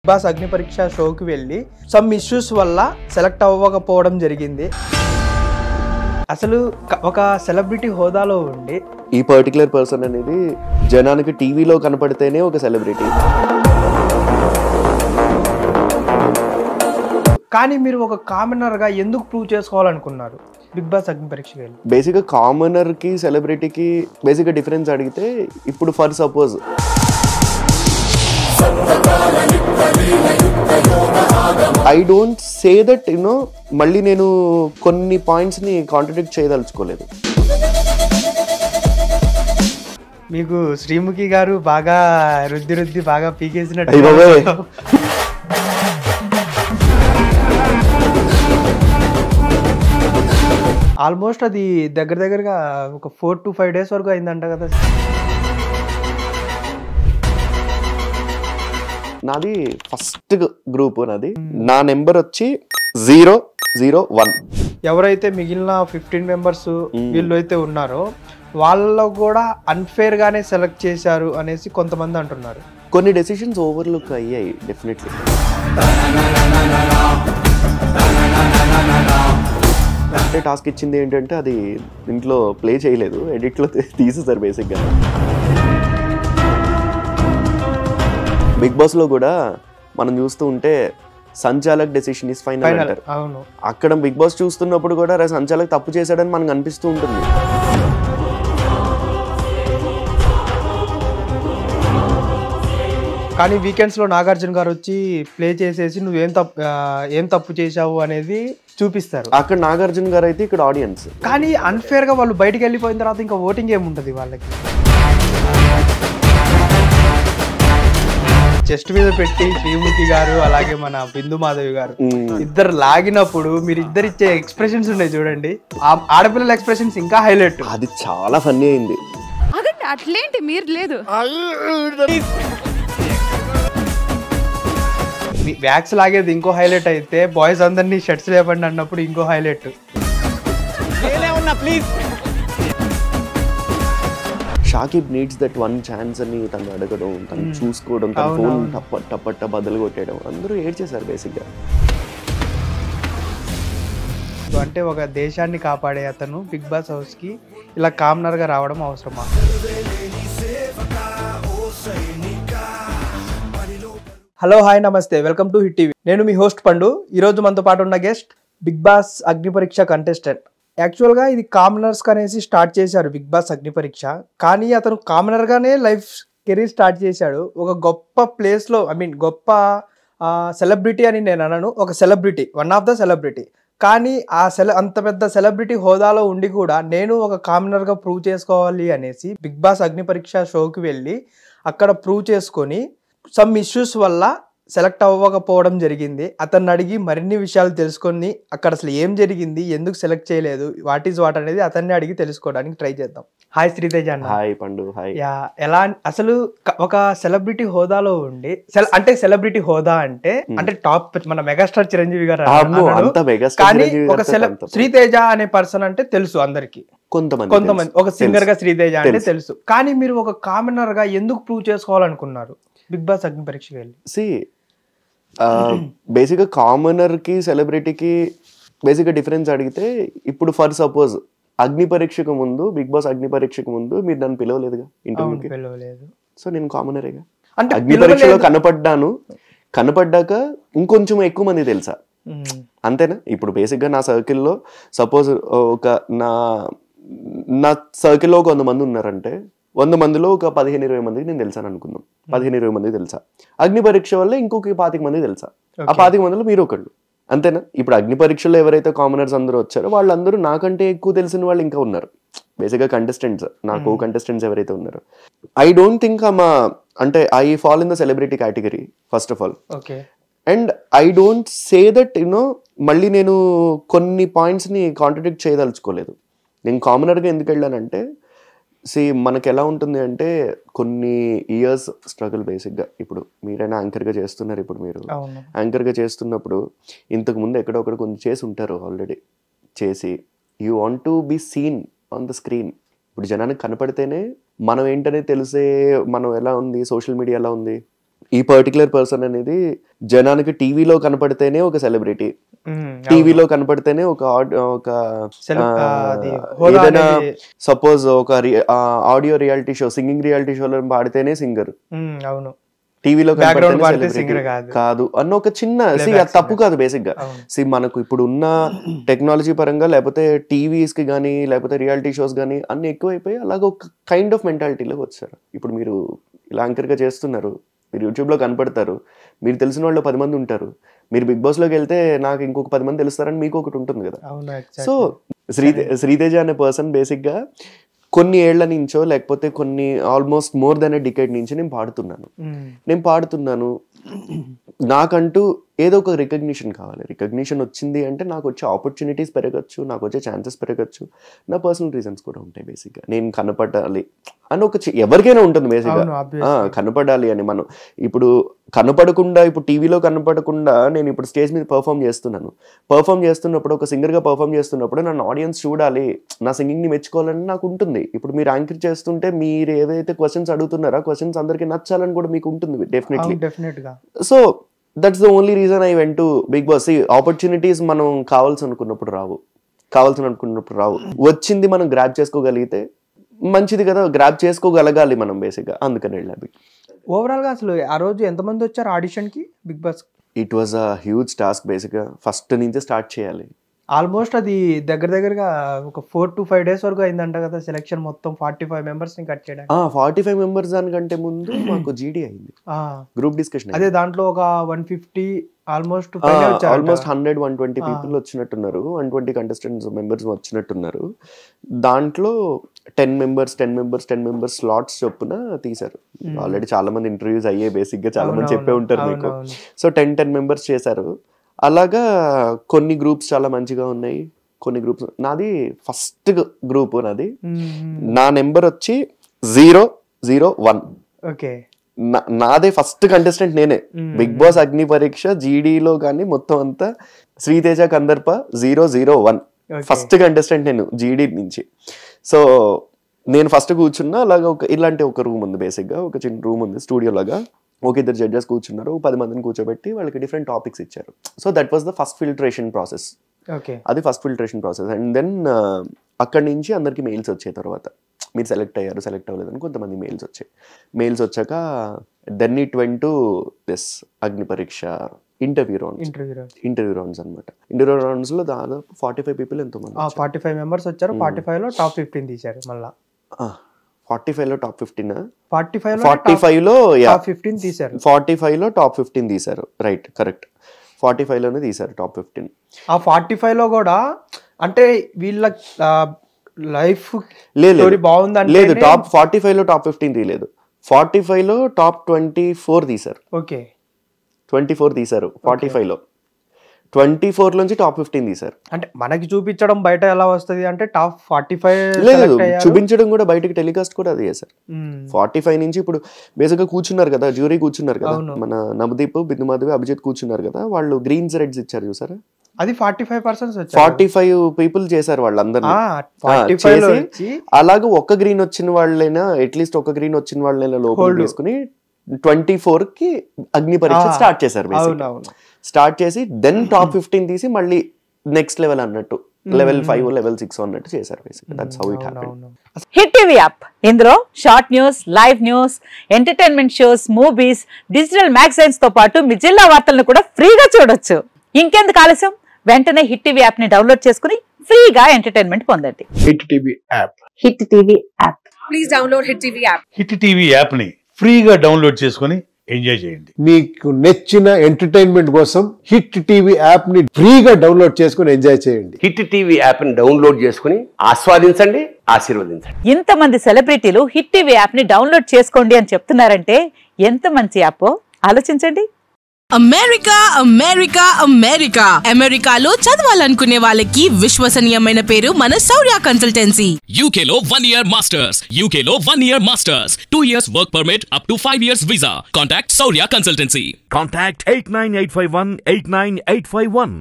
Boss అగ్ని పరీక్ష షోకి వెళ్ళి సమ్ ఇష్యూస్ వల్ల సెలెక్ట్ అవ్వకపోవడం జరిగింది. అసలు ఒక సెలబ్రిటీ హోదాలో ఉండి ఈ పర్టికులర్ పర్సన్ అనేది జనానికి టీవీలో కనపడితేనే ఒక సెలబ్రిటీ. కానీ మీరు ఒక కామనర్గా ఎందుకు ప్రూవ్ చేసుకోవాలనుకున్నారు బిగ్ బాస్ అగ్ని పరీక్షకి వెళ్ళి? బేసిక్గా కామనర్కి సెలబ్రిటీకి బేసిక్గా డిఫరెన్స్ అడిగితే, ఇప్పుడు for suppose I don't say that మళ్ళీ నేను కొన్ని పాయింట్స్ని కాంట్రడిక్ట్ చేయదలుచుకోలేదు. మీకు శ్రీముఖి గారు బాగా రుద్ది బాగా పీకేసినట్టు. ఆల్మోస్ట్ అది దగ్గరగా ఒక 4 to 5 days వరకు అయిందంట కదా. నాది ఫస్ట్ గ్రూప్, నాది నా నెంబర్ వచ్చి 001. ఎవరైతే మిగిలిన 15 మెంబర్స్ వీళ్ళు అయితే ఉన్నారో వాళ్ళు కూడా అన్ఫేర్ గానే సెలెక్ట్ చేశారు అనేసి కొంతమంది అంటున్నారు. కొన్ని డెసిషన్స్ ఓవర్లుక్ అయ్యాయి డెఫినెట్లీ. అంటే టాస్క్ ఇచ్చింది ఏంటంటే అది ఇంట్లో ప్లే చేయలేదు, ఎడిట్లో తీసేసారు బేసిక్గా. బిగ్ బాస్ లో కూడా మనం చూస్తూ ఉంటే సంచాలక్ డెసిషన్ ఇస్ ఫైనల్ అంటారు. అవును, అక్కడ బిగ్ బాస్ చూస్తున్నప్పుడు కూడా సంచాలక్ తప్పు చేశాడని మనకు అనిపిస్తూ ఉంటుంది. కానీ వీకెండ్స్ లో నాగార్జున గారు వచ్చి ప్లే చేసేసి నువ్వు ఏం తప్పు చేశావు అనేది చూపిస్తారు. అక్కడ నాగార్జున గారు అయితే ఇక్కడ ఆడియన్స్. కానీ అన్ఫేర్ గా వాళ్ళు బయటకు వెళ్ళిపోయిన తర్వాత ఇంకా ఓటింగ్ ఏముంటది వాళ్ళకి. చెస్ట్ మీద పెట్టి శ్రీముఖి గారు అలాగే మన బిందు మాధవి గారు ఇద్దరు లాగినప్పుడు మీరు ఇద్దరు ఇచ్చే ఎక్స్ప్రెషన్స్ ఉన్నాయి చూడండి, ఆడపిల్లల ఎక్స్ప్రెషన్స్ ఇంకా హైలైట్. అది చాలా ఫన్నీ అయింది. అట్లేంటి మీరు లేదు వ్యాక్స్ లాగేది ఇంకో హైలైట్ అయితే, బాయ్స్ అందరినీ షర్ట్స్ లేపండి అన్నప్పుడు ఇంకో highlight. Shakib needs that one chance అని తను అడగడం, తను చూసుకోవడం, తన ఫోన్ టప్పట్ట బదులు కొట్టేయడం, అందరూ ఏడ్చేశారు బేసిక్గా. అంటే ఒక దేశాన్ని కాపాడే అతను బిగ్ బాస్ హౌస్ కి ఇలా కామనర్ గా రావడం అవసరమా? హలో, హాయ్, నమస్తే, వెల్కమ్ టు హిట్ టీవీ. నేను మీ హోస్ట్ పండు. ఈరోజు మనతో పాటు ఉన్న గెస్ట్ బిగ్ బాస్ అగ్ని పరీక్ష కంటెస్టెంట్. యాక్చువల్గా ఇది కామనర్స్ అనేసి స్టార్ట్ చేశారు బిగ్ బాస్ అగ్ని పరీక్ష. కానీ అతను కామనర్గానే లైఫ్ కెరీర్ స్టార్ట్ చేశాడు. ఒక గొప్ప ప్లేస్లో, గొప్ప సెలబ్రిటీ అని నేను అనను, ఒక celebrity, one of the celebrity. కానీ అంత పెద్ద సెలబ్రిటీ హోదాలో ఉండి కూడా నేను ఒక కామనర్గా ప్రూవ్ చేసుకోవాలి అనేసి బిగ్ బాస్ అగ్ని పరీక్ష షోకి వెళ్ళి అక్కడ ప్రూవ్ చేసుకొని సమ్ ఇష్యూస్ వల్ల సెలెక్ట్ అవ్వకపోవడం జరిగింది. అతన్ని అడిగి మరిన్ని విషయాలు తెలుసుకొని అక్కడ అసలు ఏం జరిగింది, ఎందుకు సెలెక్ట్ చేయలేదు, వాట్ ఈజ్ వాట్ అనేది అతన్ని అడిగి తెలుసుకోవడానికి ట్రై చేద్దాం. హాయ్ శ్రీతేజ అన్న. హాయ్ పండు. హాయ్. ఎలా అసలు ఒక సెలబ్రిటీ హోదాలో ఉండి, అంటే సెలబ్రిటీ హోదా అంటే టాప్ మన మెగాస్టార్ చిరంజీవి గారు. కానీ ఒక శ్రీతేజ అనే పర్సన్ అంటే తెలుసు అందరికి, కొంతమంది ఒక సింగర్ గా శ్రీతేజ అంటే తెలుసు. కానీ మీరు ఒక కామనర్ గా ఎందుకు ప్రూవ్ చేసుకోవాలనుకున్నారు బిగ్ బాస్ అగ్ని పరీక్షకి వెళ్ళి? బేసిక్గా కామనర్కి సెలబ్రిటీకి బేసిక్గా డిఫరెన్స్ అడిగితే, ఇప్పుడు ఫర్ సపోజ్ అగ్ని పరీక్షకు ముందు, బిగ్ బాస్ అగ్ని పరీక్షకు ముందు మీరు నన్ను పిలవలేదుగా ఇంటర్వ్యూకి. సో నేను కామనరేగా. అంటే అగ్ని పరీక్షలో కనపడ్డాక ఇంకొంచెం ఎక్కువ మంది తెలుసా, అంతేనా? ఇప్పుడు బేసిక్గా నా సర్కిల్లో సపోజ్ నా సర్కిల్లో 100 మంది ఉన్నారంటే 100 మందిలో ఒక 15-20 మందికి నేను తెలుసాను అనుకుందాం. 15-20 మందికి తెలుసా. అగ్ని పరీక్ష వల్ల ఇంకొక 25 మంది తెలుసా. ఆ 25 మందిలో మీరు ఒకళ్ళు, అంతేనా? ఇప్పుడు అగ్ని పరీక్షలో ఎవరైతే కామనర్స్ అందరూ వచ్చారో వాళ్ళందరూ నాకంటే ఎక్కువ తెలిసిన వాళ్ళు ఇంకా ఉన్నారు. బేసిక్గా కంటెస్టెంట్స్, నా కో కంటెస్టెంట్స్ ఎవరైతే ఉన్నారో. ఐ డోంట్ థింక్ అంటే I fall in the celebrity category first of all. And I don't say that మళ్ళీ నేను కొన్ని పాయింట్స్ని కాంట్రడిక్ట్ చేయదలుచుకోలేదు. నేను కామనర్గా ఎందుకు వెళ్ళానంటే, మనకి ఎలా ఉంటుంది అంటే కొన్ని ఇయర్స్ స్ట్రగుల్ బేసిక్గా. ఇప్పుడు మీరైనా యాంకర్గా చేస్తున్నారు, ఇప్పుడు మీరు యాంకర్గా చేస్తున్నప్పుడు ఇంతకుముందు ఎక్కడో ఒకటి కొంచెం చేసి ఉంటారు ఆల్రెడీ. చేసి you want to be seen on the screen. ఇప్పుడు జనానికి కనపడితేనే మనం ఏంటనే తెలిసే, మనం ఎలా ఉంది, సోషల్ మీడియా ఎలా ఉంది, ఈ పర్టికులర్ పర్సన్ అనేది జనానికి టీవీలో కనపడితేనే ఒక సెలబ్రిటీ, టీవీలో కనపడితేనే ఒక ఏదైనా సపోజ్ ఒక audio reality show, singing reality షోలో పాడితేనే సింగర్, అవును, టీవీలో కాదు అన్న ఒక చిన్న తప్పు కాదు బేసిక్ గా. మనకు ఇప్పుడు ఉన్న టెక్నాలజీ పరంగా లేకపోతే టీవీస్ కి కానీ లేకపోతే రియాలిటీ షోస్ కానీ అన్ని ఎక్కువైపోయి అలాగ ఒక కైండ్ ఆఫ్ మెంటాలిటీలోకి వచ్చారు. ఇప్పుడు మీరు ఇలా యాంకర్ గా చేస్తున్నారు, మీరు యూట్యూబ్ లో కనపడతారు, మీరు తెలిసిన వాళ్ళు 10 మంది ఉంటారు. మీరు బిగ్ బాస్ లోకి వెళ్తే నాకు ఇంకొక 10 మంది తెలుస్తారని మీకు ఒకటి ఉంటుంది కదా. సో శ్రీతేజ అనే పర్సన్ బేసిక్ గా కొన్ని ఏళ్ల నుంచో లేకపోతే కొన్ని ఆల్మోస్ట్ మోర్ దెన్ ఎ డికేడ్ నుంచి నేను పాడుతున్నాను. నాకంటూ ఏదో ఒక రికగ్నిషన్ కావాలి. రికగ్నిషన్ వచ్చింది అంటే నాకు వచ్చే ఆపర్చునిటీస్ పెరగచ్చు, నాకు వచ్చే ఛాన్సెస్ పెరగచ్చు, నా పర్సనల్ రీజన్స్ కూడా ఉంటాయి. బేసిక్గా నేను కనపడాలి అని ఒక ఎవరికైనా ఉంటుంది బేసిక్గా, కనపడాలి అని. మనం ఇప్పుడు కనపడకుండా, ఇప్పుడు టీవీలో కనపడకుండా నేను ఇప్పుడు స్టేజ్ మీద పర్ఫామ్ చేస్తున్నప్పుడు ఒక సింగర్గా పర్ఫామ్ చేస్తున్నప్పుడు నన్ను ఆడియన్స్ చూడాలి, నా సింగింగ్ని మెచ్చుకోవాలని నాకు ఉంటుంది. ఇప్పుడు మీరు యాంకర్ చేస్తుంటే మీరు ఏదైతే క్వశ్చన్స్ అడుగుతున్నారో ఆ క్వశ్చన్స్ అందరికీ నచ్చాలని కూడా మీకు ఉంటుంది డెఫినెట్గా. So that's the only reason I went to Bigg Boss. Opportunities మనం కావాల్సినప్పుడు రావు, వచ్చింది మనం గ్రాబ్ చేసుకోగలిగితే మంచిది కదా, గ్రాబ్ చేసుకోగలగాలి మనం బేసిక్గా, అందుకని వెళ్ళా. ఓవరాల్ గా అసలు ఆ రోజు ఎంతమంది వచ్చారు ఆడిషన్ కి Bigg Boss? It was a huge task. బేసిక్గా ఫస్ట్ నుంచి స్టార్ట్ చేయాలి. ఆల్మోస్ట్ అది దగ్గరగా ఒక 4 to 5 days వరకు అయిందంట కదా సెలక్షన్ మొత్తం. 45 members ని కట్ చేయడానికి. 45 members దానికంటే ముందు మాకు జీడీ అయింది, గ్రూప్ డిస్కషన్. అదే దాంట్లో ఒక 150 ఆల్మోస్ట్ 100-120 పీపుల్ వచ్చినట్టున్నారు, 120 కంటెస్టెంట్స్ మెంబర్స్ వచ్చినట్టున్నారు. దాంట్లో 10 members స్లాట్స్ చొప్పున తీశారు. ఆల్రెడీ చాలా మంది ఇంటర్వ్యూస్ అయ్యాయి, బేసిక్ గా చాలా మంది చెప్పే ఉంటారు మీకు. సో 10 members చేశారు. అలాగా కొన్ని గ్రూప్స్ చాలా మంచిగా ఉన్నాయి, కొన్ని గ్రూప్స్. నాది ఫస్ట్ గ్రూప్, నా నెంబర్ వచ్చి 001. ఓకే, నాదే ఫస్ట్ కంటెస్టెంట్ నేనే. బిగ్ బాస్ అగ్ని పరీక్ష జీడీలో కానీ మొత్తం అంతా శ్రీతేజ కందర్ప 001 ఫస్ట్ కంటెస్టెంట్ నేను జీడీ నుంచి. సో నేను ఫస్ట్ కూర్చున్నా. అలాగా ఇలాంటి ఒక రూమ్ ఉంది, బేసిక్గా ఒక చిన్న రూమ్ ఉంది, స్టూడియో లాగా. ఒక 2 జడ్జెస్ కూర్చున్నారు, 10 మందిని కూర్చోబెట్టి వాళ్ళకి డిఫరెంట్ టాపిక్స్ ఇచ్చారు. So that was the first filtration process. అది first filtration process. And then అక్కడి నుంచి అందరికి మెయిల్స్ వచ్చాయి. తర్వాత మీరు సెలెక్ట్ అవ్వలేదని కొంతమంది మెయిల్స్ వచ్చాక then it went to this Agni Pariksha interview rounds అనమాట. ఇంటర్వ్యూ రౌండ్స్ లో దాదాపు 45 పీపుల్ ఎంతో మంది, 45 members వచ్చారు. 45 లో టాప్ 15 తీశారు. మళ్ళా 45 లో టాప్ 15, 45 లో టాప్ 15 తీశారు. 45 లో టాప్ 15 తీశారు, రైట్, కరెక్ట్. 45 లోనే తీశారు టాప్ 15. ఆ 45 లో కూడా అంటే వీళ్ళ లైఫ్ బాగుందంటే లేదు, టాప్ 45 లో టాప్ 15 తీయలేదు. 45 లో టాప్ 24 తీశారు. ఓకే, 24 తీశారు 45 లో. 24 నుంచి టాప్ 15 తీశారు. అంటే మనకి చూపించడం బయట ఎలా వస్తుంది అంటే టాప్ 45 లేదు, చూపించడం కూడా బయటకి టెలికాస్ట్ కూడా అది చేశారు. 45 నుంచి ఇప్పుడు బేసిక్ గా కూర్చున్నారు కదా, జ్యూరీ కూర్చున్నారు కదా, మన నవదీప్, బిందు మాధవి, అభిజిత్ కూర్చున్నారు కదా, వాళ్ళు గ్రీన్స్ రెడ్స్ ఇచ్చారు చూసారా, అది 45% 45 పీపుల్ చేశారు వాళ్ళందరినీ. అలాగే ఒక్క గ్రీన్ వచ్చిన వాళ్ళైనా, అట్లీస్ట్ ఒక గ్రీన్ వచ్చిన వాళ్ళైనా లోపల తీసుకుని 24 కి అగ్ని పరీక్ష స్టార్ట్ చేశారు. స్టార్ట్ చేసి దెన్ టాప్ 15 తీసి మళ్ళీ నెక్స్ట్ లెవెల్ అన్నట్టు level 5 level 6 అన్నట్టు చేశారు. That's how it happened. Hit TV app, ఇందులో short news, live news, entertainment shows, movies, digital magazines తో పాటు మీ జిల్లా వార్తలను కూడా ఫ్రీగా చూడొచ్చు. ఇంకెందుకు ఆలస్యం, వెంటనే హిట్ టీవీ యాప్ ని డౌన్లోడ్ చేసుకుని ఫ్రీగా ఎంటర్టైన్మెంట్ పొందండి. Hit TV app, hit TV app, please download hit TV app. Hit TV app ని ఫ్రీగా డౌన్లోడ్ చేసుకుని ఎంజాయ్ చేయండి. మీకు నచ్చిన ఎంటర్టైన్మెంట్ కోసం హిట్ టీవీ యాప్ ని ఫ్రీగా డౌన్లోడ్ చేసుకుని ఎంజాయ్ చేయండి. హిట్ టీవీ యాప్ ని డౌన్లోడ్ చేసుకుని ఆస్వాదించండి, ఆశీర్వదించండి. ఇంతమంది సెలబ్రిటీలు హిట్ టీవీ యాప్ ని డౌన్లోడ్ చేసుకోండి అని చెప్తున్నారంటే ఎంత మంచి యాప్ ఆలోచించండి. అమెరికా అమెరికా అమెరికా అమెరికాలో చదవాలనుకునే వాళ్ళకి విశ్వసనీయమైన పేరు మన శౌర్య కన్సల్టెన్సీ. UK లో 1 year masters, UK లో 1 year masters, 2 years work permit up to 5 years visa. Contact Saurya Consultancy. Contact 89851 89851.